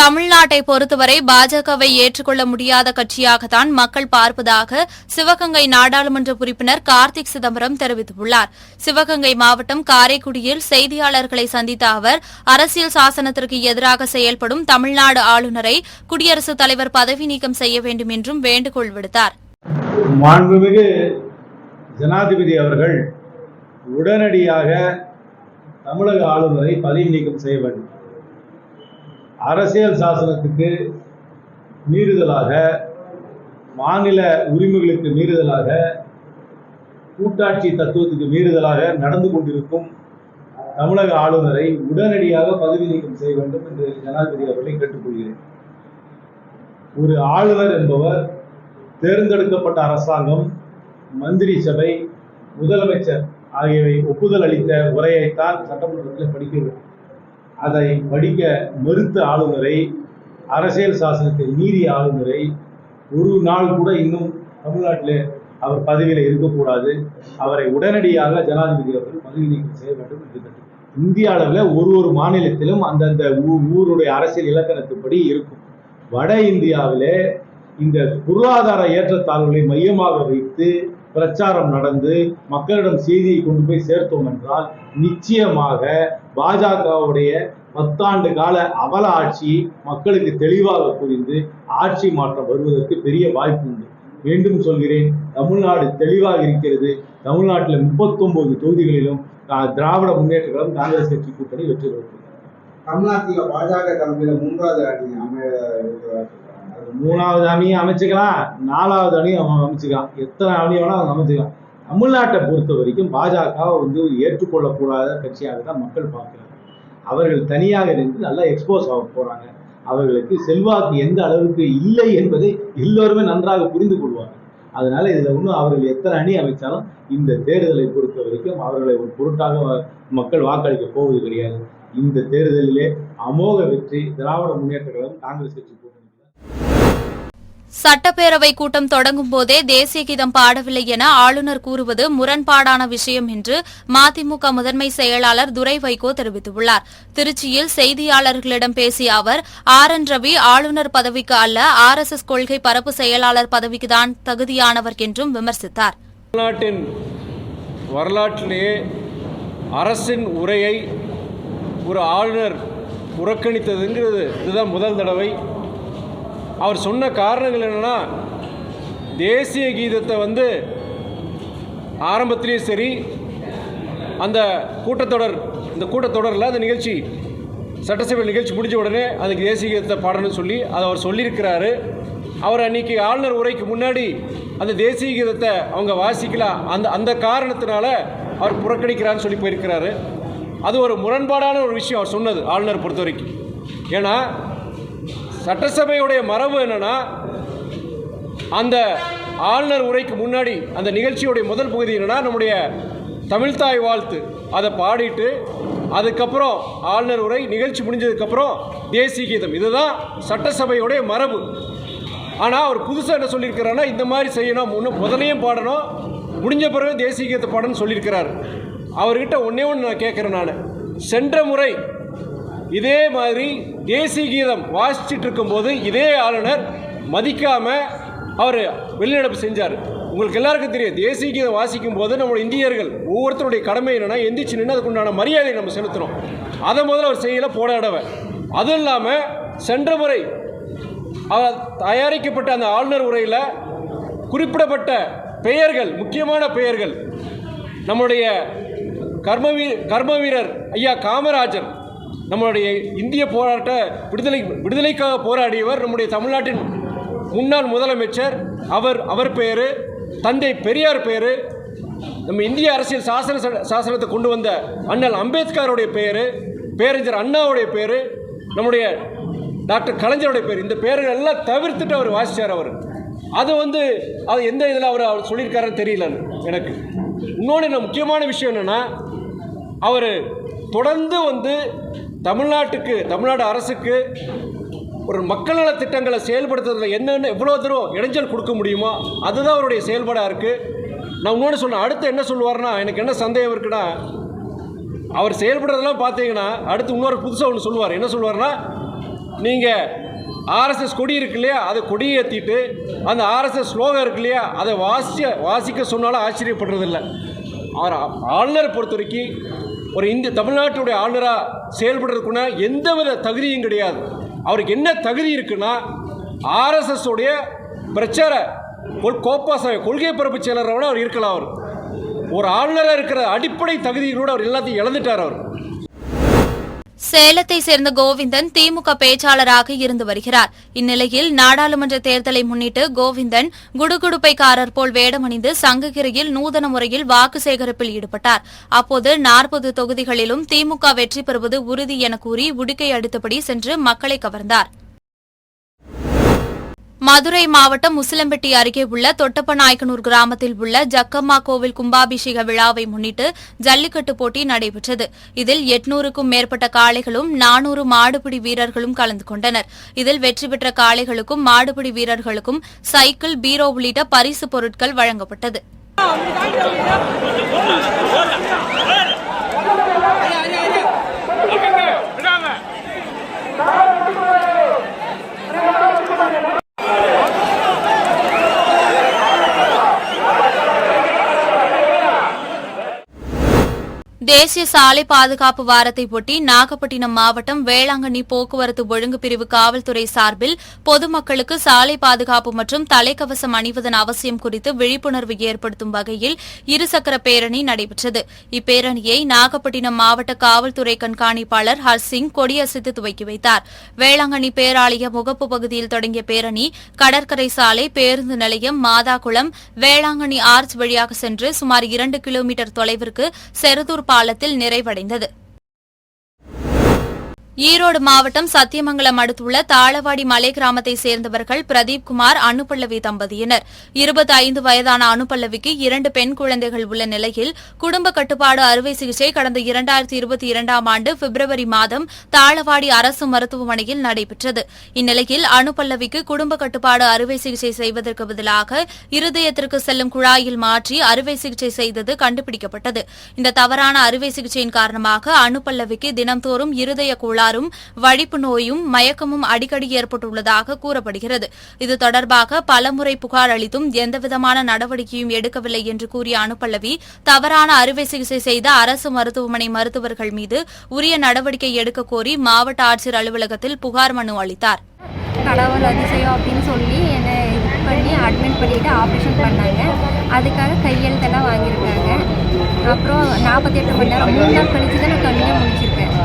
தமிழ்நாட்டை பொறுத்தவரை பாஜகவை ஏற்றுக்கொள்ள முடியாத கட்சியாகத்தான் மக்கள் பார்ப்பதாக சிவகங்கை நாடாளுமன்ற உறுப்பினர் கார்த்திக் சிதம்பரம் தெரிவித்துள்ளார். சிவகங்கை மாவட்டம் காரைக்குடியில் செய்தியாளர்களை சந்தித்த அவர், அரசியல் சாசனத்திற்கு எதிராக செயல்படும் தமிழ்நாடு ஆளுநரை குடியரசுத் தலைவர் பதவி நீக்கம் செய்ய வேண்டும் என்றும் வேண்டுகோள் விடுத்தார். மாண்புமிகு ஜனாதிபதி அவர்கள் உடனடியாக தமிழக ஆளுநரை பதவி நீக்கம் செய்ய வேண்டும். அரசியல் சாசனத்துக்கு மீறுதலாக, மாநில உரிமைகளுக்கு மீறுதலாக, கூட்டாட்சி தத்துவத்துக்கு மீறுதலாக நடந்து கொண்டிருக்கும் தமிழக ஆளுநரை உடனடியாக பதவி நீக்கம் செய்ய வேண்டும் என்று ஜனாதிபதி அவர்களை கேட்டுக்கொள்கிறேன். ஒரு ஆளுநர் என்பவர் தேர்ந்தெடுக்கப்பட்ட அரசாங்கம், மந்திரி சபை, முதலமைச்சர் ஆகியவை ஒப்புதல் அளித்த உரையைத்தான் சட்டமன்றத்தில் படிக்க வேண்டும். அதை படிக்க மறுத்த ஆளுநரை, அரசியல் சாசனத்தை மீறிய ஆளுநரை ஒரு நாள் கூட இன்னும் தமிழ்நாட்டில் அவர் பதவியில் இருக்கக்கூடாது. அவரை உடனடியாக ஜனாதிபதி அவர்கள் பதவி நீக்கம் செய்ய வேண்டும் என்று இந்திய அளவில் ஒரு மாநிலத்திலும் அந்தந்த ஊருடைய அரசியல் இலக்கணத்துப்படி இருக்கும். வட இந்தியாவிலே இந்த பொருளாதார ஏற்றத்தாழ்வுகளை மையமாக வைத்து பிரச்சாரம் நடந்து மக்களிடம் செய்தியை கொண்டு போய் சேர்த்தோம் என்றால் நிச்சயமாக பாஜகவுடைய 10 ஆண்டு கால அவல ஆட்சி மக்களுக்கு தெளிவாக புரிந்து ஆட்சி மாற்றம் வருவதற்கு பெரிய வாய்ப்பு உண்டு. மீண்டும் சொல்கிறேன், தமிழ்நாடு தெளிவாக இருக்கிறது. தமிழ்நாட்டில் 39 தொகுதிகளிலும் திராவிட முன்னேற்ற கழகம், காங்கிரஸ் கட்சி கூட்டணி வெற்றி பெறுகிறது. தமிழ்நாட்டில் பாஜக தலைமையில் 3வது அணி மூணாவது அணியை அமைச்சுக்கலாம், 4வது அணியும் அமைச்சுக்கலாம், எத்தனை அணி வேணா அவங்க அமைச்சுக்கலாம். தமிழ்நாட்டை பொறுத்த வரைக்கும் பாஜக ஏற்றுக்கொள்ளக்கூடாத கட்சியாக தான் மக்கள் பார்க்கிறாங்க. அவர்கள் தனியாக இருந்து நல்லா எக்ஸ்போஸ் ஆக போறாங்க. அவர்களுக்கு செல்வாக்கு எந்த அளவுக்கு இல்லை என்பதை எல்லோருமே நன்றாக புரிந்து கொள்வாங்க. அதனால இதுல ஒன்றும் அவர்கள் எத்தனை அணி அமைச்சாலும் இந்த தேர்தலை பொறுத்த வரைக்கும் அவர்களை ஒரு பொருட்டாக மக்கள் வாக்களிக்க போவது கிடையாது. இந்த தேர்தலிலே அமோக வெற்றி திராவிட முன்னேற்ற கழகம், காங்கிரஸ் கட்சி கூட்டணி. சட்டப்பேரவை கூட்டம் தொடங்கும் போதே தேசிய கீதம் பாடவில்லை என ஆளுநர் கூறுவது முரண்பாடான விஷயம் என்று மதிமுக முதன்மை செயலாளர் துரை வைகோ தெரிவித்துள்ளார். திருச்சியில் செய்தியாளர்களிடம் பேசிய அவர், RN ரவி ஆளுநர் பதவிக்கு அல்ல, RSS கொள்கை பரப்பு செயலாளர் பதவிக்குதான் தகுதியானவர் என்றும் விமர்சித்தார். தமிழ்நாட்டின் வரலாற்றிலேயே அரசின் உரையை ஒரு ஆளுநர் புறக்கணித்ததுங்கிறது இதுதான் முதல் தடவை. அவர் சொன்ன காரணங்கள் என்னென்னா, தேசிய கீதத்தை ஆரம்பத்திலேயே சரி, அந்த கூட்டத்தொடரில் அந்த நிகழ்ச்சி, சட்டசபை நிகழ்ச்சி முடிஞ்ச உடனே அதுக்கு தேசிய கீதத்தை பாடணும்னு சொல்லி அதை அவர் சொல்லியிருக்கிறாரு. அவர் அன்றைக்கி ஆளுநர் உரைக்கு முன்னாடி அந்த தேசிய கீதத்தை அவங்க வாசிக்கலாம், அந்த காரணத்தினால அவர் புறக்கணிக்கிறான்னு சொல்லி போயிருக்கிறாரு. அது ஒரு முரண்பாடான ஒரு விஷயம் அவர் சொன்னது ஆளுநர் பொறுத்த வரைக்கும். ஏன்னா சட்டசபையுடைய மரபு என்னன்னா, அந்த ஆளுநர் உரைக்கு முன்னாடி அந்த நிகழ்ச்சியுடைய முதல் பகுதி என்னன்னா, நம்முடைய தமிழ்தாய் வாழ்த்து அதை பாடிட்டு அதுக்கப்புறம் ஆளுநர் உரை, நிகழ்ச்சி முடிஞ்சதுக்கப்புறம் தேசிய கீதம். இதுதான் சட்டசபையுடைய மரபு. ஆனால் அவர் புதுசாக என்ன சொல்லியிருக்கிறாருன்னா, இந்த மாதிரி செய்யணும், முதலையும் பாடணும், முடிஞ்ச பிறகு தேசிய கீதத்தை பாடணும்னு சொல்லியிருக்கிறார். அவர்கிட்ட ஒன்றே நான் கேட்குறேன், நான் சென்ற முறை இதே மாதிரி தேசிய கீதம் வாசிச்சுட்டு இருக்கும்போது இதே ஆளுநர் மதிக்காமல் அவர் வெளிநடப்பு செஞ்சார். உங்களுக்கு எல்லாருக்கும் தெரியும், தேசிய கீதம் வாசிக்கும் போது நம்மளுடைய இந்தியர்கள் ஒவ்வொருத்தருடைய கடமை என்னென்னா, எந்திரிச்சு நின்று அதுக்குண்டான மரியாதையை நம்ம செலுத்தணும். அதை முதல்ல அவர் செய்யலை, போராடவை. அதுவும் இல்லாமல் சென்ற முறை அவர் தயாரிக்கப்பட்ட அந்த ஆளுநர் உரையில் குறிப்பிடப்பட்ட பெயர்கள், முக்கியமான பெயர்கள், நம்முடைய கர்ம வீரர் ஐயா காமராஜர், நம்மளுடைய இந்திய விடுதலைக்காக போராடியவர், நம்முடைய தமிழ்நாட்டின் முன்னாள் முதலமைச்சர், அவர் பேர், தந்தை பெரியார் பேர், நம்ம இந்திய அரசியல் சாசனத்தை கொண்டு வந்த அண்ணல் அம்பேத்கருடைய பேர், பேரறிஞர் அண்ணாவுடைய பேர், நம்முடைய டாக்டர் கலைஞருடைய பேர், இந்த பேர்கள் எல்லாம் தவிர்த்துட்டு அவர் வாசித்தார். அது அது எந்த இதில் அவர் சொல்லியிருக்காருன்னு தெரியல எனக்கு. இன்னொன்று முக்கியமான விஷயம் என்னென்னா, அவர் தொடர்ந்து தமிழ்நாடு அரசுக்கு ஒரு மக்கள் நல திட்டங்களை செயல்படுத்துறதுல என்னென்ன எவ்வளோ தூரம் இடைஞ்சல் கொடுக்க முடியுமோ அதுதான் அவருடைய செயல்பாடாக இருக்குது. நான் இன்னொன்று சொன்னேன், அடுத்து என்ன சொல்லுவார்னா, எனக்கு என்ன சந்தேகம் இருக்குன்னா, அவர் செயல்படுறதெல்லாம் பார்த்தீங்கன்னா அடுத்து இன்னொரு புதுசாக ஒன்று சொல்லுவார். என்ன சொல்லுவார்னா, நீங்கள் ஆர்எஸ்எஸ் கொடி இருக்கு இல்லையா, அதை கொடியை ஏற்றிட்டு அந்த ஆர்எஸ்எஸ் ஸ்லோகம் இருக்கு இல்லையா, அதை வாசிக்க சொன்னாலும் ஆச்சரியப்படுறதில்லை. அவர் ஆளுநரை பொறுத்த வரைக்கும் ஒரு தமிழ்நாட்டுடைய ஆளுநராக செயல்படுறதுக்குன்னா எந்தவித தகுதியும் கிடையாது. அவருக்கு என்ன தகுதி இருக்குன்னா, ஆர்எஸ்எஸ் உடைய பிரச்சார கொள்கை பரப்பு செயலரோட அவர் இருக்கலாம். அவர் ஒரு ஆளுநராக இருக்கிற அடிப்படை தகுதிகளோடு அவர் எல்லாத்தையும் இழந்துட்டார். அவர் சேலத்தை சேர்ந்த கோவிந்தன் திமுக பேச்சாளராக இருந்து வருகிறார். இந்நிலையில் நாடாளுமன்ற தேர்தலை முன்னிட்டு கோவிந்தன் குடுகுடுப்பைக்காரர் போல் வேடமணிந்து சங்ககிரியில் நூதன முறையில் வாக்கு சேகரிப்பில் ஈடுபட்டார். அப்போது 40 தொகுதிகளிலும் திமுக வெற்றி பெறுவது உறுதி என கூறி உடுக்கை அடித்தபடி சென்று மக்களை கவர்ந்தார். மதுரை மாவட்டம் முசிலம்பட்டி அருகே உள்ள தொட்டப்பநாயக்கனூர் கிராமத்தில் உள்ள ஜக்கம்மா கோவில் கும்பாபிஷேக விழாவை முன்னிட்டு ஜல்லிக்கட்டு போட்டி நடைபெற்றது. இதில் 800க்கும் மேற்பட்ட காளைகளும் 400 மாடுபிடி வீரர்களும் கலந்து கொண்டனர். இதில் வெற்றி பெற்ற காளைகளுக்கும் மாடுபிடி வீரர்களுக்கும் சைக்கிள், பீரோ உள்ளிட்ட பரிசு பொருட்கள் வழங்கப்பட்டது. தேசிய சாலை பாதுகாப்பு வாரத்தை ஒட்டி நாகப்பட்டினம் மாவட்டம் வேளாங்கண்ணி போக்குவரத்து ஒழுங்கு பிரிவு காவல்துறை சார்பில் பொதுமக்களுக்கு சாலை பாதுகாப்பு மற்றும் தலைக்கவசம் அணிவதன் அவசியம் குறித்து விழிப்புணர்வு ஏற்படுத்தும் வகையில் இருசக்கர பேரணி நடைபெற்றது. இப்பேரணியை நாகப்பட்டினம் மாவட்ட காவல்துறை கண்காணிப்பாளர் ஹர்சிங் கொடியசைத்து துவக்கி வைத்தார். வேளாங்கண்ணி பேராலய முகப்பு பகுதியில் தொடங்கிய பேரணி கடற்கரை சாலை, பேருந்து நிலையம், மாதாகுளம், வேளாங்கண்ணி ஆர்ச் வழியாக சென்று சுமார் 2 கிலோமீட்டர் தொலைவிற்கு செருதூர் பாலத்தில் நிறைவடைந்தது. ஈரோடு மாவட்டம் சத்தியமங்கலம் அடுத்துள்ள தாளவாடி மலை கிராமத்தை சேர்ந்தவர்கள் பிரதீப்குமார், அனுபல்லவி தம்பதியினர். 25 வயதான அனுபல்லவிக்கு 2 பெண் குழந்தைகள் உள்ள நிலையில் குடும்ப கட்டுப்பாடு அறுவை சிகிச்சை கடந்த 2022ஆம் ஆண்டு பிப்ரவரி மாதம் தாளவாடி அரசு மருத்துவமனையில் நடைபெற்றது. இந்நிலையில் அனுபல்லவிக்கு குடும்ப கட்டுப்பாடு அறுவை சிகிச்சை செய்வதற்கு பதிலாக இருதயத்திற்கு செல்லும் குழாயில் மாற்றி அறுவை சிகிச்சை செய்தது கண்டுபிடிக்கப்பட்டது. இந்த தவறான அறுவை சிகிச்சையின் காரணமாக அனுபல்லவிக்கு தினம்தோறும் இருதய கோளாறும் வழிப்பு நோயும் மயக்கமும் அடிக்கடி ஏற்பட்டுள்ளதாக கூறப்படுகிறது. இது தொடர்பாக பலமுறை புகார் அளித்தும் எந்தவிதமான நடவடிக்கையும் எடுக்கவில்லை என்று கூறிய அனுபல்லவி தவறான அறுவை சிகிச்சை செய்த அரசு மருத்துவமனை மருத்துவர்கள் மீது உரிய நடவடிக்கை எடுக்க கோரி மாவட்ட ஆட்சியர் அலுவலகத்தில் புகார் மனு அளித்தார். கடவுள் அதிசயம் அப்படின்னு சொல்லி என்னை இது பண்ணி அட்மிட் பண்ணிட்டு ஆப்ரேஷன் பண்ணாங்க. அதுக்காக கையெழுத்தெல்லாம் வாங்கியிருக்காங்க. அப்புறம் 48 மணி நேரம் 3 நாள் கழிச்சு தான் நான் கண்ணியாக முடிச்சிருக்கேன்.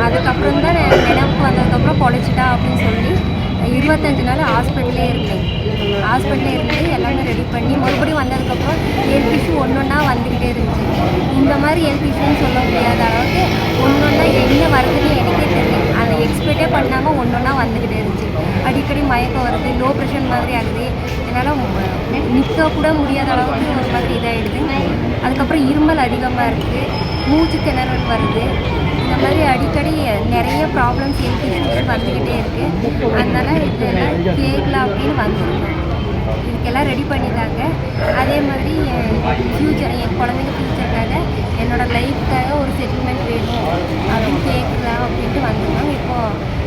அதுக்கப்புறம் தான் நினைவுக்கு வந்ததுக்கப்புறம் பொழைச்சிட்டா அப்படின்னு சொல்லி 25 நாள் ஹாஸ்பிட்டலே இருந்தேன். ஹாஸ்பிட்டலே இருந்து எல்லாமே ரெடி பண்ணி மறுபடியும் வந்ததுக்கப்புறம் ஹெல்த் இஷ்யூ ஒன்றொன்னா வந்துக்கிட்டே இருந்துச்சு. இந்த மாதிரி ஹெல்த் இஷ்யூன்னு சொல்ல முடியாத அளவுக்கு ஒன்றொன்னா என்ன வருதுன்னு எனக்கே தெரியும். அதை எக்ஸ்பெக்டே பண்ணாமல் ஒன்றொன்னா வந்துக்கிட்டே இருந்துச்சு. அடிக்கடி மயக்கம் வருது, லோ ப்ரெஷர் மாதிரி ஆகுது. என்னால் நிற்க கூட முடியாத அளவுக்கு ஒரு மாதிரி இதாகிடுது. அதுக்கப்புறம் இருமல் அதிகமாக இருக்குது, மூச்சு திணறல் வருது. இந்த மாதிரி அடிக்கடி நிறைய ப்ராப்ளம்ஸ் ஹெல்த் இஷ்யூஸ் வந்துக்கிட்டே இருக்குது. அதனால் இதெல்லாம் கேட்கலாம் அப்படின்னு வந்துருக்கோம். இதுக்கெல்லாம் ரெடி பண்ணிட்டாங்க. அதே மாதிரி ஃப்யூச்சர் என் குழந்தைங்க ஃப்யூச்சருக்காக என்னோடய லைஃப்க்காக ஒரு செட்டில்மெண்ட் வேணும் அப்படின்னு கேட்கலாம் அப்படின்ட்டு வந்துருந்தோம். இப்போது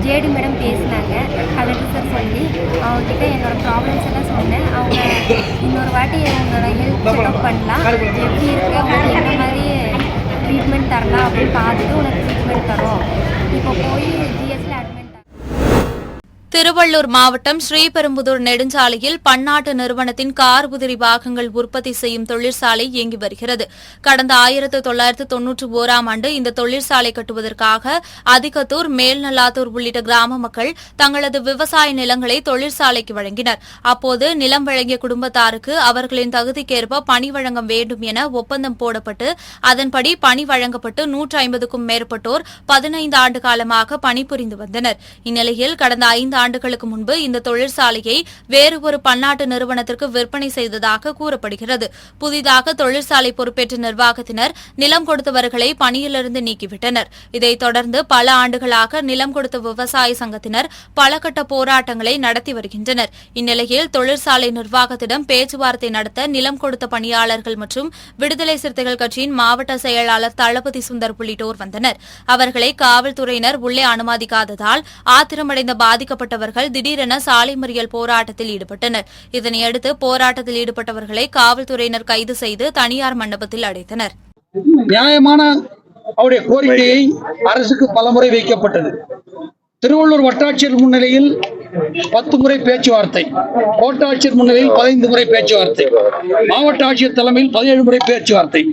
ஜேடி மேடம் பேசினாங்க கலெக்டர் சார் சொல்லி. அவங்கக்கிட்ட என்னோடய ப்ராப்ளம்ஸ் எல்லாம் சொன்னேன். அவங்க இன்னொரு வாட்டி என்னோடய ஹெல்த் செக்அப் பண்ணலாம், எப்படி இருக்குது, அவங்களுக்கு என்ன மாதிரி ட்ரீட்மெண்ட் தரலாம் அப்படின்னு பார்த்துட்டு உனக்கு ட்ரீட்மெண்ட் தரோம். இப்போ போய் ஜிஎஸ்ல அட்மிட். திருவள்ளூர் மாவட்டம் ஸ்ரீபெரும்புதூர் நெடுஞ்சாலையில் பன்னாட்டு நிறுவனத்தின் கார் உதிரி பாகங்கள் உற்பத்தி செய்யும் தொழிற்சாலை இயங்கி வருகிறது. கடந்த 1991ஆம் ஆண்டு இந்த தொழிற்சாலை கட்டுவதற்காக அதிகத்தூர், மேல்நல்லாத்தூர் உள்ளிட்ட கிராம மக்கள் தங்களது விவசாய நிலங்களை தொழிற்சாலைக்கு வழங்கினர். அப்போது நிலம் வழங்கிய குடும்பத்தாருக்கு அவர்களின் தகுதிக்கேற்ப பணி வழங்க வேண்டும் என ஒப்பந்தம் போடப்பட்டு அதன்படி பணி வழங்கப்பட்டு 150க்கும் மேற்பட்டோர் 15 ஆண்டு காலமாக பணிபுரிந்து வந்தனர். இந்நிலையில் கடந்த 5 5 ஆண்டுகளுக்கு முன்பு இந்த தொழிற்சாலையை வேறு ஒரு பன்னாட்டு நிறுவனத்திற்கு விற்பனை செய்ததாக கூறப்படுகிறது. புதிதாக தொழிற்சாலை பொறுப்பேற்ற நிர்வாகத்தினர் நிலம் கொடுத்தவர்களை பணியிலிருந்து நீக்கிவிட்டனர். இதைத் தொடர்ந்து பல ஆண்டுகளாக நிலம் கொடுத்த விவசாய சங்கத்தினர் பல கட்ட போராட்டங்களை நடத்தி வருகின்றனர். இந்நிலையில் தொழிற்சாலை நிர்வாகத்திடம் பேச்சுவார்த்தை நடத்த நிலம் கொடுத்த பணியாளர்கள் மற்றும் விடுதலை சிறுத்தைகள் கட்சியின் மாவட்ட செயலாளர் தளபதி சுந்தர் உள்ளிட்டோர் வந்தனர். அவர்களை காவல்துறையினர் உள்ளே அனுமதிக்காததால் ஆத்திரமடைந்த பாதிக்கப்பட்டவர்கள் திடீரென சாலை மறியல் போராட்டத்தில் ஈடுபட்டனர். இதனையடுத்து போராட்டத்தில் ஈடுபட்டவர்களை காவல்துறையினர் கைது செய்து தனியார் மண்டபத்தில் அடைத்தனர். நியாயமான அவருடைய கோரிக்கையை அரசுக்கு பலமுறை வைக்கப்பட்டது. திருவள்ளூர் வட்டாட்சியர் முன்னிலையில் 10 முறை பேச்சுவார்த்தை, கோட்டாட்சியர் முன்னிலையில் 15 முறை பேச்சுவார்த்தை, மாவட்ட ஆட்சியர் தலைமையில் 17 முறை பேச்சுவார்த்தை,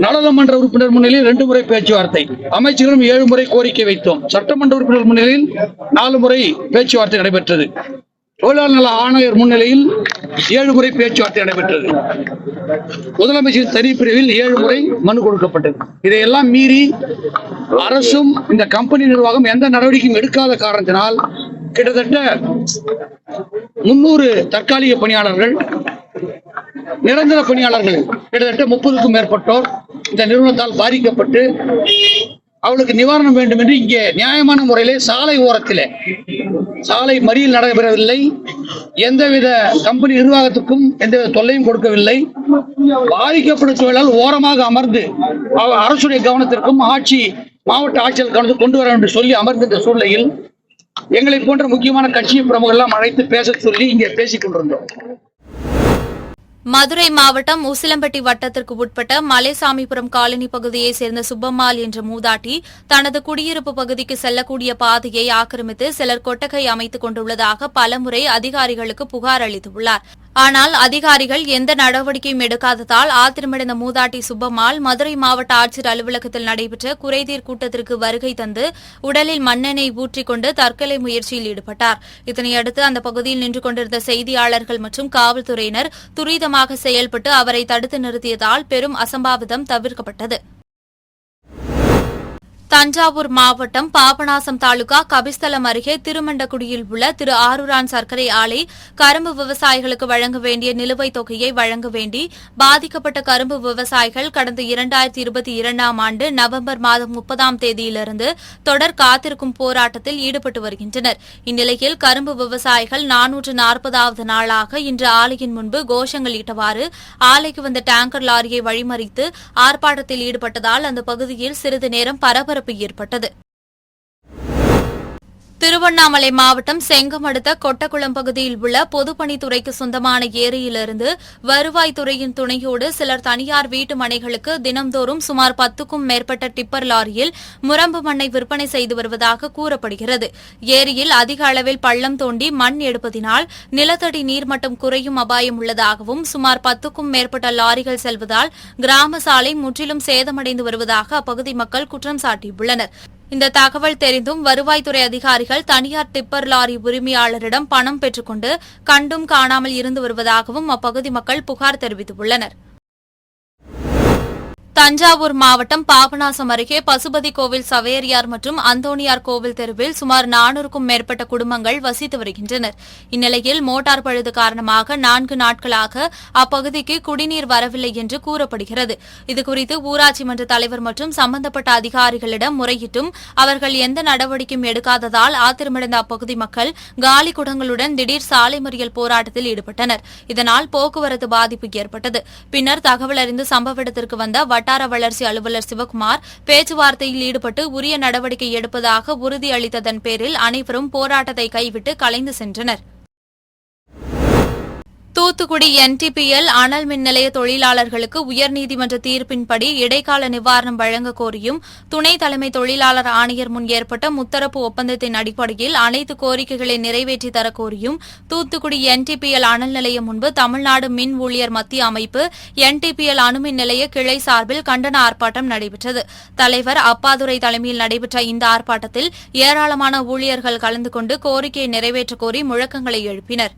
நாடாளுமன்ற உறுப்பினர் முன்னிலையில் 2 முறை பேச்சுவார்த்தை, அமைச்சர்களும் 7 முறை கோரிக்கை வைத்தோம். சட்டமன்ற உறுப்பினர் முன்னிலையில் 4 முறை பேச்சுவார்த்தை நடைபெற்றது. தொழிலாளர் நல ஆணையர் முன்னிலையில் 7 முறை பேச்சுவார்த்தை நடைபெற்றது. முதலமைச்சரின் தனிப்பிரிவில் 7 முறை மனு கொடுக்கப்பட்டது. இதையெல்லாம் மீறி அரசும் இந்த கம்பெனி நிர்வாகம் எந்த நடவடிக்கையும் எடுக்காத காரணத்தினால் கிட்டத்தட்ட 300 தற்காலிக பணியாளர்கள், நிரந்தர பணியாளர்கள் கிட்டத்தட்ட 30க்கும் மேற்பட்டோர் இந்த நிறுவனத்தால் பாதிக்கப்பட்டு அவளுக்கு நிவாரணம் வேண்டும் என்று இங்கே நியாயமான முறையிலே சாலை ஓரத்திலே சாலை மறியல் நடைபெறவில்லை. எந்தவித கம்பெனி நிர்வாகத்துக்கும் எந்தவித தொல்லையும் கொடுக்கவில்லை. பாதிக்கப்பட்ட தொழிலாளர் ஓரமாக அமர்ந்து அரசுடைய கவனத்திற்கும் மாவட்ட ஆட்சியர் கவனத்துக்கு கொண்டு வர வேண்டும் சொல்லி அமர்ந்த சூழ்நிலையில் எங்களை போன்ற முக்கியமான கட்சி பிரமுகர்கள் அழைத்து பேச சொல்லி இங்கே பேசிக் கொண்டிருந்தோம். மதுரை மாவட்டம் உசிலம்பட்டி வட்டத்திற்கு உட்பட்ட மலைசாமிபுரம் காலனி பகுதியைச் சேர்ந்த சுப்பம்மாள் என்ற மூதாட்டி தனது குடியிருப்பு பகுதிக்கு செல்லக்கூடிய பாதையை ஆக்கிரமித்து சிலர் கொட்டகை அமைத்துக் கொண்டுள்ளதாக பலமுறை அதிகாரிகளுக்கு புகார் அளித்துள்ளார். ஆனால் அதிகாரிகள் எந்த நடவடிக்கையும் எடுக்காததால் ஆத்திரமடைந்த மூதாட்டி சுப்பம்மாள் மதுரை மாவட்ட ஆட்சியர் அலுவலகத்தில் நடைபெற்ற குறைதீர் கூட்டத்திற்கு வருகை தந்து உடலில் மண்ணெண்ணெய் ஊற்றிக்கொண்டு தற்கொலை முயற்சியில் ஈடுபட்டார். இதனையடுத்து அந்த பகுதியில் நின்று கொண்டிருந்த செய்தியாளர்கள் மற்றும் காவல்துறையினர் துரிதமாக செயல்பட்டு அவரை தடுத்து நிறுத்தியதால் பெரும் அசம்பாவிதம் தவிர்க்கப்பட்டது. தஞ்சாவூர் மாவட்டம் பாபநாசம் தாலுகா கபிஸ்தலம் அருகே திருமண்டக்குடியில் உள்ள திரு ஆரூரான் சர்க்கரை ஆலை கரும்பு விவசாயிகளுக்கு வழங்க வேண்டிய நிலுவைத் தொகையை வழங்க வேண்டி பாதிக்கப்பட்ட கரும்பு விவசாயிகள் கடந்த 2022ஆம் ஆண்டு நவம்பர் மாதம் 30ஆம் தேதியிலிருந்து தொடர் காத்திருக்கும் போராட்டத்தில் ஈடுபட்டு வருகின்றனர். இந்நிலையில் கரும்பு விவசாயிகள் 440வது நாளாக இன்று ஆலையின் முன்பு கோஷங்கள் இட்டவாறு ஆலைக்கு வந்த டேங்கர் லாரியை வழிமறித்து ஆர்ப்பாட்டத்தில் ஈடுபட்டதால் அந்த பகுதியில் சிறிது நேரம் பரபரப்பு ஏற்பட்டது. திருவண்ணாமலை மாவட்டம் செங்கம் அடுத்த கொட்டக்குளம் பகுதியில் உள்ள பொதுப்பணித்துறைக்கு சொந்தமான ஏரியிலிருந்து வருவாய்த்துறையின் துணையோடு சிலர் தனியார் வீட்டு மனைகளுக்கு தினம்தோறும் சுமார் 10க்கும் மேற்பட்ட டிப்பர் லாரியில் முரம்பு மண்ணை விற்பனை செய்து வருவதாக கூறப்படுகிறது. ஏரியில் அதிக அளவில் பள்ளம் தோண்டி மண் எடுப்பதினால் நிலத்தடி நீர்மட்டம் குறையும் அபாயம் உள்ளதாகவும் சுமார் 10க்கும் மேற்பட்ட லாரிகள் செல்வதால் கிராம சாலை முற்றிலும் சேதமடைந்து வருவதாக அப்பகுதி மக்கள் குற்றம் சாட்டியுள்ளனர். இந்த தகவல் தெரிந்தும் வருவாய்த்துறை அதிகாரிகள் தனியார் டிப்பர் லாரி உரிமையாளரிடம் பணம் பெற்றுக்கொண்டு கண்டும் காணாமல் இருந்து வருவதாகவும் அப்பகுதி மக்கள் புகார் தெரிவித்துள்ளனர். தஞ்சாவூர் மாவட்டம் பாபநாசம் அருகே பசுபதி கோவில் சவேரியார் மற்றும் அந்தோணியார் கோவில் தெருவில் சுமார் 400க்கும் மேற்பட்ட குடும்பங்கள் வசித்து வருகின்றனர். இந்நிலையில் மோட்டார் பழுது காரணமாக 4 நாட்களாக அப்பகுதிக்கு குடிநீர் வரவில்லை என்று கூறப்படுகிறது. இதுகுறித்து ஊராட்சி மன்ற தலைவர் மற்றும் சம்பந்தப்பட்ட அதிகாரிகளிடம் முறையிட்டும் அவர்கள் எந்த நடவடிக்கையும் எடுக்காததால் ஆத்திரமடைந்த அப்பகுதி மக்கள் காலி குடங்களுடன் திடீர் சாலை மறியல் போராட்டத்தில் ஈடுபட்டனர். இதனால் போக்குவரத்து பாதிப்பு ஏற்பட்டது. பின்னர் தகவல் அறிந்து சம்பவ இடத்திற்கு வந்த வட்டார வளர்ச்சி அலுவலர் சிவக்குமார் பேச்சுவார்த்தையில் ஈடுபட்டு உரிய நடவடிக்கை எடுப்பதாக உறுதியளித்ததன் பேரில் அனைவரும் போராட்டத்தை கைவிட்டு கலைந்து சென்றனர். தூத்துக்குடி NTPL அனல் மின் நிலைய தொழிலாளர்களுக்கு உயர்நீதிமன்ற தீர்ப்பின்படி இடைக்கால நிவாரணம் வழங்க கோரியும் துணை தலைமை தொழிலாளர் ஆணையர் முன் ஏற்பட்ட முத்தரப்பு ஒப்பந்தத்தின் அடிப்படையில் அனைத்து கோரிக்கைகளை நிறைவேற்றி தர கோரியும் தூத்துக்குடி NTPL அனல் நிலையம் முன்பு தமிழ்நாடு மின் ஊழியர் மத்திய அமைப்பு NTPL அணுமின் நிலைய கிளை சார்பில் கண்டன ஆர்ப்பாட்டம் நடைபெற்றது. தலைவர் அப்பாதுரை தலைமையில் நடைபெற்ற இந்த ஆர்ப்பாட்டத்தில் ஏராளமான ஊழியர்கள் கலந்து கொண்டு கோரிக்கையை நிறைவேற்ற கோரி முழக்கங்களை எழுப்பினர்.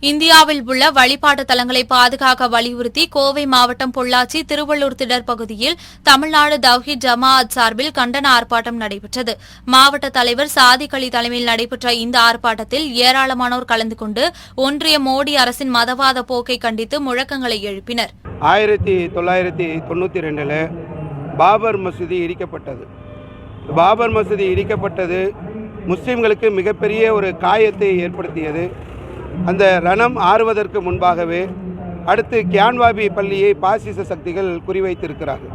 இந்தியாவில் உள்ள வழிபாட்டு தலங்களை பாதுகாக்க வலியுறுத்தி கோவை மாவட்டம் பொள்ளாச்சி திருவள்ளூர் திடர் பகுதியில் தமிழ்நாடு தவ்ஹீத் ஜமாஅத் சார்பில் கண்டன ஆர்ப்பாட்டம் நடைபெற்றது. மாவட்ட தலைவர் சாதிக் அலி தலைமையில் நடைபெற்ற இந்த ஆர்ப்பாட்டத்தில் ஏராளமானோர் கலந்து கொண்டு ஒன்றிய மோடி அரசின் மதவாத போக்கை கண்டித்து முழக்கங்களை எழுப்பினர். 1992 பாபர் மசூதி இடிக்கப்பட்டது. பாபர் மசூதி இடிக்கப்பட்டது முஸ்லிம்களுக்கு மிகப்பெரிய ஒரு காயத்தை ஏற்படுத்தியது. அந்த ரணம் ஆறுவதற்கு முன்பாகவே அடுத்து கியான்வாபி பள்ளியை பாசிச சக்திகள் குறிவைத்திருக்கிறார்கள்.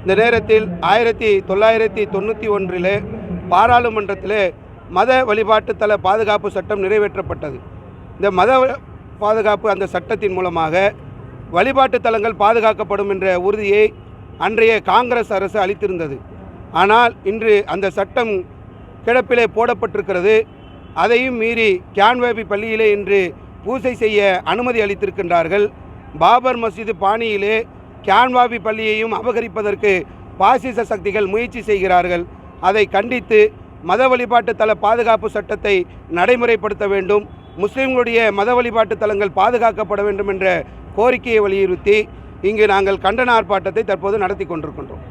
இந்த நேரத்தில் 1991 பாராளுமன்றத்தில் மத வழிபாட்டு தல பாதுகாப்பு சட்டம் நிறைவேற்றப்பட்டது. இந்த மத பாதுகாப்பு அந்த சட்டத்தின் மூலமாக வழிபாட்டு தலங்கள் பாதுகாக்கப்படும் என்ற உறுதியை அன்றைய காங்கிரஸ் அரசு அளித்திருந்தது. ஆனால் இன்று அந்த சட்டம் கிடப்பிலே போடப்பட்டிருக்கிறது. அதையும் மீறி கியான்வாபி பள்ளியிலே இன்று பூஜை செய்ய அனுமதி அளித்திருக்கின்றார்கள். பாபர் மசூதி பாணியிலே கியான்வாபி பள்ளியையும் அபகரிப்பதற்கு பாசிச சக்திகள் முயற்சி செய்கிறார்கள். அதை கண்டித்து மத வழிபாட்டு தல பாதுகாப்பு சட்டத்தை நடைமுறைப்படுத்த வேண்டும், முஸ்லிம்களுடைய மத வழிபாட்டு தலங்கள் பாதுகாக்கப்பட வேண்டும் என்ற கோரிக்கையை வலியுறுத்தி இங்கு நாங்கள் கண்டன ஆர்ப்பாட்டத்தை தற்போது நடத்தி கொண்டிருக்கின்றோம்.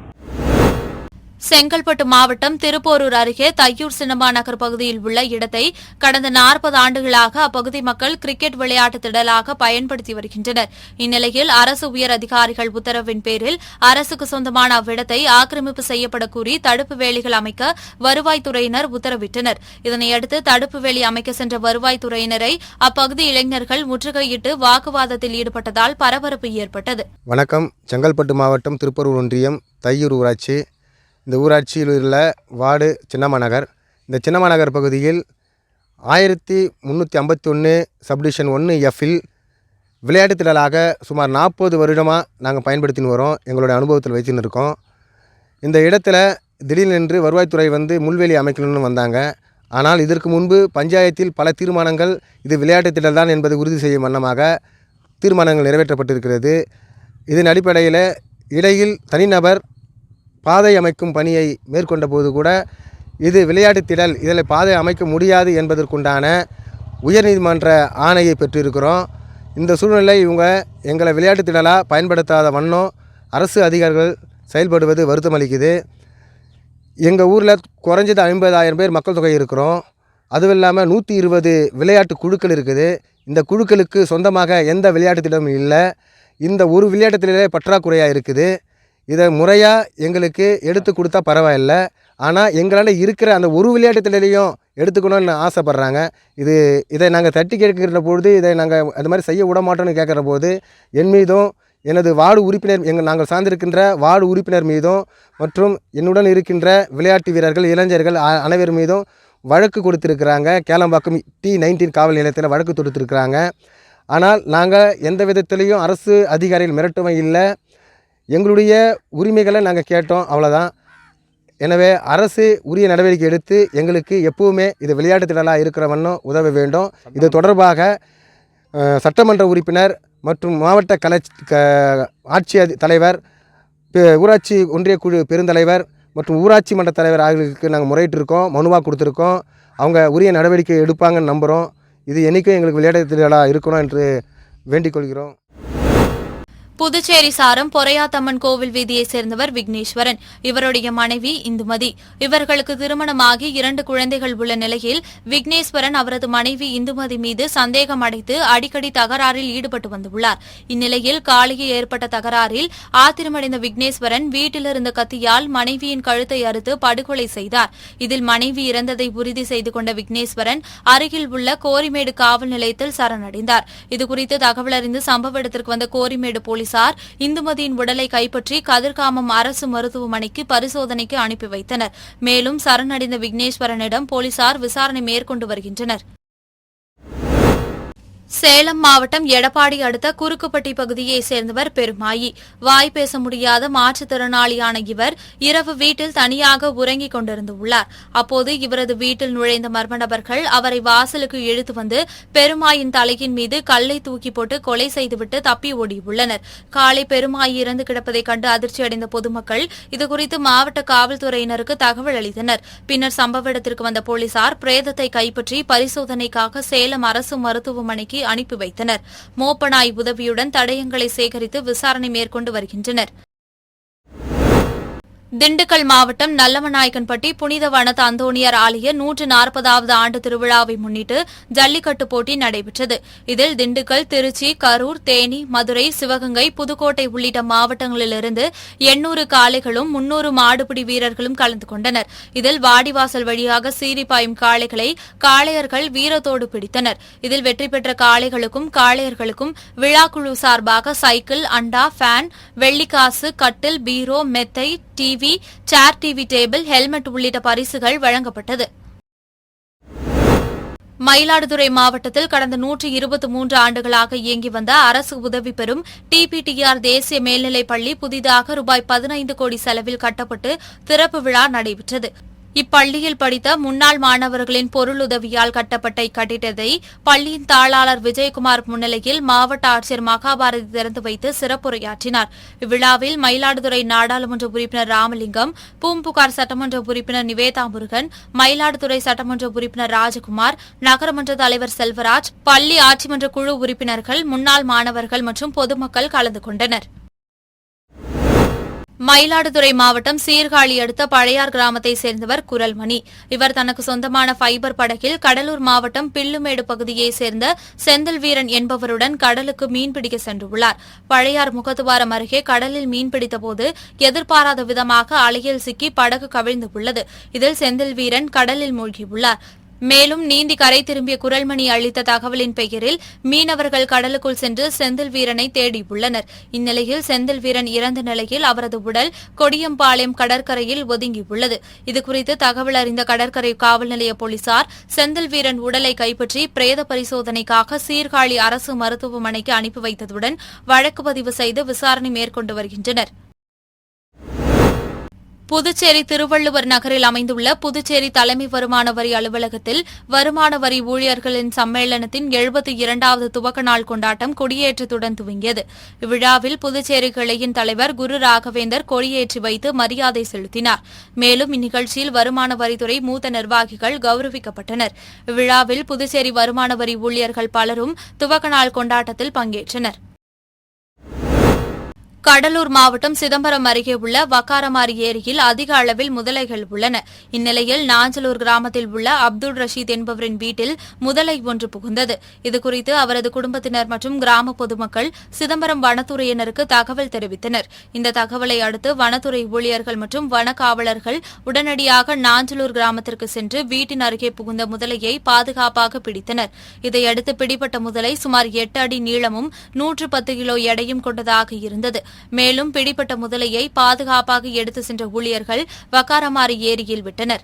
செங்கல்பட்டு மாவட்டம் திருப்போரூர் அருகே தையூர் சின்னமா நகர் பகுதியில் உள்ள இடத்தை கடந்த 40 ஆண்டுகளாக அப்பகுதி மக்கள் கிரிக்கெட் விளையாட்டு திடலாக பயன்படுத்தி வருகின்றனர். இந்நிலையில் அரசு உயர் அதிகாரிகள் உத்தரவின் பேரில் அரசுக்கு சொந்தமான அவ்விடத்தை ஆக்கிரமிப்பு செய்யப்பட கூறி தடுப்பு வேலிகள் அமைக்க வருவாய்த்துறையினர் உத்தரவிட்டனர். இதனையடுத்து தடுப்பு வேலி அமைக்க சென்ற வருவாய்த்துறையினரை அப்பகுதி இளைஞர்கள் முற்றுகையிட்டு வாக்குவாதத்தில் ஈடுபட்டதால் பரபரப்பு ஏற்பட்டது. வணக்கம். செங்கல்பட்டு மாவட்டம் திருப்போரூர் ஒன்றியம் தையூர் ஊராட்சி. இந்த ஊராட்சியில் உள்ள வார்டு சின்னம்மா நகர். இந்த சின்னம்மா நகர் பகுதியில் 1351 சப்டிவிஷன் 1Fல் விளையாட்டு திடலாக சுமார் 40 வருடமாக நாங்கள் பயன்படுத்தின்னு வரோம். எங்களுடைய அனுபவத்தில் வச்சுன்னு இருக்கோம். இந்த இடத்துல திடீரென்று வருவாய்த்துறை முள்வேலி அமைக்கணும்னு வந்தாங்க. ஆனால் இதற்கு முன்பு பஞ்சாயத்தில் பல தீர்மானங்கள் இது விளையாட்டு திடல் தான் என்பதை உறுதி செய்யும் வண்ணமாக தீர்மானங்கள் நிறைவேற்றப்பட்டிருக்கிறது. இதன் அடிப்படையில் இடையில் தனிநபர் பாதை அமைக்கும் பணியை மேற்கொண்ட போது கூட இது விளையாட்டு திடல், இதில் பாதை அமைக்க முடியாது என்பதற்குண்டான உயர்நீதிமன்ற ஆணையை பெற்றிருக்கிறோம். இந்த சூழ்நிலை இவங்க எங்களை விளையாட்டு திடலாக பயன்படுத்தாத வண்ணம் அரசு அதிகாரிகள் செயல்படுவது வருத்தம் அளிக்குது. எங்கள் ஊரில் குறைஞ்சது 50,000 பேர் மக்கள் தொகை இருக்கிறோம். அதுவும் இல்லாமல் 120 விளையாட்டு குழுக்கள் இருக்குது. இந்த குழுக்களுக்கு சொந்தமாக எந்த விளையாட்டு திட்டமும் இல்லை. இந்த ஒரு விளையாட்டு திடலே பற்றாக்குறையாக இருக்குது. இதை முறையாக எங்களுக்கு எடுத்து கொடுத்தா பரவாயில்ல. ஆனால் எங்களால் இருக்கிற அந்த ஒரு விளையாட்டு திடலையும் எடுத்துக்கணும்னு ஆசைப்பட்றாங்க. இதை நாங்கள் தட்டி கேட்கிற பொழுது இதை நாங்கள் அது மாதிரி செய்ய விட மாட்டோம்னு கேட்குற போது என் மீதும் எனது வார்டு உறுப்பினர் நாங்கள் சார்ந்திருக்கின்ற வார்டு உறுப்பினர் மீதும் மற்றும் என்னுடன் இருக்கின்ற விளையாட்டு வீரர்கள் இளைஞர்கள் அனைவர் மீதும் வழக்கு கொடுத்துருக்குறாங்க. கேளம்பாக்கம் T19 காவல் நிலையத்தில் வழக்கு தொடுத்துருக்குறாங்க. ஆனால் நாங்கள் எந்த விதத்திலையும் அரசு அதிகாரிகள் மிரட்டவும் இல்லை. எங்களுடைய உரிமைகளை நாங்கள் கேட்டோம், அவ்வளோதான். எனவே அரசு உரிய நடவடிக்கை எடுத்து எங்களுக்கு எப்பவுமே இது விளையாட்டு திடலாக இருக்கிற வண்ணம் உதவ வேண்டும். இது தொடர்பாக சட்டமன்ற உறுப்பினர் மற்றும் மாவட்ட ஆட்சி தலைவர், ஊராட்சி ஒன்றிய குழு பெருந்தலைவர் மற்றும் ஊராட்சி மன்ற தலைவர் ஆகியோருக்கு நாங்கள் முறையிட்டிருக்கோம், மனுவாக கொடுத்துருக்கோம். அவங்க உரிய நடவடிக்கை எடுப்பாங்கன்னு நம்புகிறோம். இது என்றைக்கும் எங்களுக்கு விளையாட்டு திடலாக இருக்கணும் என்று வேண்டிக் கொள்கிறோம். புதுச்சேரி சாரம் பொறையாத்தம்மன் கோவில் வீதியைச் சேர்ந்தவர் விக்னேஸ்வரன். இவருடைய மனைவி இந்துமதி. இவர்களுக்கு திருமணமாகி 2 குழந்தைகள் உள்ள நிலையில் விக்னேஸ்வரன் அவரது மனைவி இந்துமதி மீது சந்தேகம் அடைத்து அடிக்கடி தகராறில் ஈடுபட்டு வந்துள்ளார். இந்நிலையில் காலையில் ஏற்பட்ட தகராறில் ஆத்திரமடைந்த விக்னேஸ்வரன் வீட்டிலிருந்த கத்தியால் மனைவியின் கழுத்தை அறுத்து படுகொலை செய்தார். இதில் மனைவி இறந்ததை உறுதி செய்து கொண்ட விக்னேஸ்வரன் அருகில் உள்ள கோரிமேடு காவல் நிலையத்தில் சரணடைந்தார். இதுகுறித்து தகவல் அறிந்து சம்பவ இடத்திற்கு வந்த கோரிமேடு போலீசார் இந்துமதியின் உடலை கைப்பற்றி கதிர்காமம் அரசு மருத்துவமனைக்கு பரிசோதனைக்கு அனுப்பி வைத்தனர். மேலும் சரணடைந்த விக்னேஸ்வரனிடம் போலீசார் விசாரணை மேற்கொண்டு வருகின்றனர். சேலம் மாவட்டம் எடப்பாடி அடுத்த குறுக்குப்பட்டி பகுதியைச் சேர்ந்தவர் பெருமாயி. வாய் பேச முடியாத மாற்றுத்திறனாளியான இவர் இரவு வீட்டில் தனியாக உறங்கிக் கொண்டிருந்துள்ளார். அப்போது இவரது வீட்டில் நுழைந்த மர்ம நபர்கள் அவரை வாசலுக்கு இழுத்து வந்து பெருமாயின் தலையின் மீது கல்லை தூக்கி போட்டு கொலை செய்துவிட்டு தப்பி ஓடியுள்ளனர். காலை பெருமாயி இறந்து கிடப்பதைக் கண்டு அதிர்ச்சியடைந்த பொதுமக்கள் இதுகுறித்து மாவட்ட காவல்துறையினருக்கு தகவல் அளித்தனர். பின்னர் சம்பவ இடத்திற்கு வந்த போலீசார் பிரேதத்தை கைப்பற்றி பரிசோதனைக்காக சேலம் அரசு மருத்துவமனைக்கு மருத்துவமனைக்கு அனுப்பி வைத்தனர். மோப்பநாய் உதவியுடன் தடயங்களை சேகரித்து விசாரணை மேற்கொண்டு வருகின்றனர். திண்டுக்கல் மாவட்டம் நல்லமநாயக்கன்பட்டி புனித வனத்து அந்தோணியார் ஆலய 140வது ஆண்டு திருவிழாவை முன்னிட்டு ஜல்லிக்கட்டு போட்டி நடைபெற்றது. இதில் திண்டுக்கல், திருச்சி, கரூர், தேனி, மதுரை, சிவகங்கை, புதுக்கோட்டை உள்ளிட்ட மாவட்டங்களிலிருந்து 800 காளைகளும் 300 மாடுபிடி வீரர்களும் கலந்து கொண்டனர். இதில் வாடிவாசல் வழியாக சீறி பாயும் காளைகளை காளையர்கள் வீரத்தோடு பிடித்தனர். இதில் வெற்றி பெற்ற காளைகளுக்கும் காளையர்களுக்கும் விழாக்குழு சார்பாக சைக்கிள், அண்டா, ஃபேன், வெள்ளிக்காசு, கட்டில், பீரோ, மெத்தை, டிவி, சேர், டிவி டேபிள், ஹெல்மெட் உள்ளிட்ட பரிசுகள் வழங்கப்பட்டது. மயிலாடுதுறை மாவட்டத்தில் கடந்த 123 ஆண்டுகளாக இயங்கி வந்த அரசு உதவி பெறும் டிபிடிஆர் தேசிய மேல்நிலைப் பள்ளி புதிதாக ரூபாய் 15 கோடி செலவில் கட்டப்பட்டு திறப்பு விழா நடைபெற்றது. இப்பள்ளியில் படித்த முன்னாள் மாணவர்களின் பொருளுதவியால் கட்டப்பட்ட இக்கட்டிடத்தை பள்ளியின் தாளாளர் விஜயகுமார் முன்னிலையில் மாவட்ட ஆட்சியர் மகாபாரதி திறந்து வைத்து சிறப்புரையாற்றினார். இவ்விழாவில் மயிலாடுதுறை நாடாளுமன்ற உறுப்பினர் ராமலிங்கம், பூம்புகார் சட்டமன்ற உறுப்பினர் நிவேதா முருகன், மயிலாடுதுறை சட்டமன்ற உறுப்பினர் ராஜகுமார், நகரமன்ற தலைவர் செல்வராஜ், பள்ளி ஆட்சிமன்ற குழு உறுப்பினர்கள், முன்னாள் மாணவர்கள் மற்றும் பொதுமக்கள் கலந்து கொண்டனர். மயிலாடுதுறை மாவட்டம் சீர்காழி அடுத்த பழையார் கிராமத்தைச் சேர்ந்தவர் குரல்மணி. இவர் தனக்கு சொந்தமான ஃபைபர் படகில் கடலூர் மாவட்டம் பில்லுமேடு பகுதியைச் சேர்ந்த செந்தில் வீரன் என்பவருடன் கடலுக்கு மீன்பிடிக்க சென்றுள்ளார். பழையார் முகத்துவாரம் அருகே கடலில் மீன்பிடித்தபோது எதிர்பாராத விதமாக அலையில் சிக்கி படகு கவிழ்ந்துள்ளது. இதில் செந்தில் வீரன் கடலில் மூழ்கியுள்ளார். மேலும் நீந்தி கரை திரும்பிய குரல்மணி அளித்த தகவலின் பெயரில் மீனவர்கள் கடலுக்குள் சென்று செந்தில் வீரனை தேடியுள்ளனர். இந்நிலையில் செந்தில் வீரன் இறந்த நிலையில் அவரது உடல் கொடியம்பாளையம் கடற்கரையில் ஒதுங்கியுள்ளது. இதுகுறித்து தகவல் அறிந்த கடற்கரை காவல் நிலைய போலீசார் செந்தில் வீரன் உடலை கைப்பற்றி பிரேத பரிசோதனைக்காக சீர்காழி அரசு மருத்துவமனைக்கு அனுப்பி வைத்ததுடன் வழக்கு பதிவு செய்து விசாரணை மேற்கொண்டு வருகின்றனர். புதுச்சேரி திருவள்ளுவர் நகரில் அமைந்துள்ள புதுச்சேரி தலைமை வருமான வரி அலுவலகத்தில் வருமான வரி ஊழியர்களின் சம்மேளனத்தின் 72வது துவக்க நாள் கொண்டாட்டம் கொடியேற்றத்துடன் துவங்கியது. இவ்விழாவில் புதுச்சேரி கிளையின் தலைவர் குரு ராகவேந்தர் கொடியேற்றி வைத்து மரியாதை செலுத்தினார். மேலும் இந்நிகழ்ச்சியில் வருமான வரித்துறை மூத்த நிர்வாகிகள் கௌரவிக்கப்பட்டனர். இவ்விழாவில் புதுச்சேரி வருமான வரி ஊழியர்கள் பலரும் துவக்க நாள் கொண்டாட்டத்தில் பங்கேற்றனர். கடலூர் மாவட்டம் சிதம்பரம் அருகே உள்ள வக்காரமாரி ஏரியில் அதிக அளவில் முதலைகள் உள்ளன. இந்நிலையில் நாஞ்சலூர் கிராமத்தில் உள்ள அப்துல் ரஷீத் என்பவரின் வீட்டில் முதலை ஒன்று புகுந்தது. இதுகுறித்து அவரது குடும்பத்தினர் மற்றும் கிராம பொதுமக்கள் சிதம்பரம் வனத்துறையினருக்கு தகவல் தெரிவித்தனர். இந்த தகவலை அடுத்து வனத்துறை ஊழியர்கள் மற்றும் வனக்காவலர்கள் உடனடியாக நாஞ்சலூர் கிராமத்திற்கு சென்று வீட்டின் அருகே புகுந்த முதலையை பாதுகாப்பாக பிடித்தனர். இதையடுத்து பிடிபட்ட முதலை சுமார் 8 அடி நீளமும் 110 கிலோ எடையும் கொண்டதாக இருந்தது. மேலும் பிடிப்பட்ட முதலையை பாதுகாப்பாக எடுத்து சென்ற ஊழியர்கள் வக்காரமாரி ஏரியில் விட்டனர்.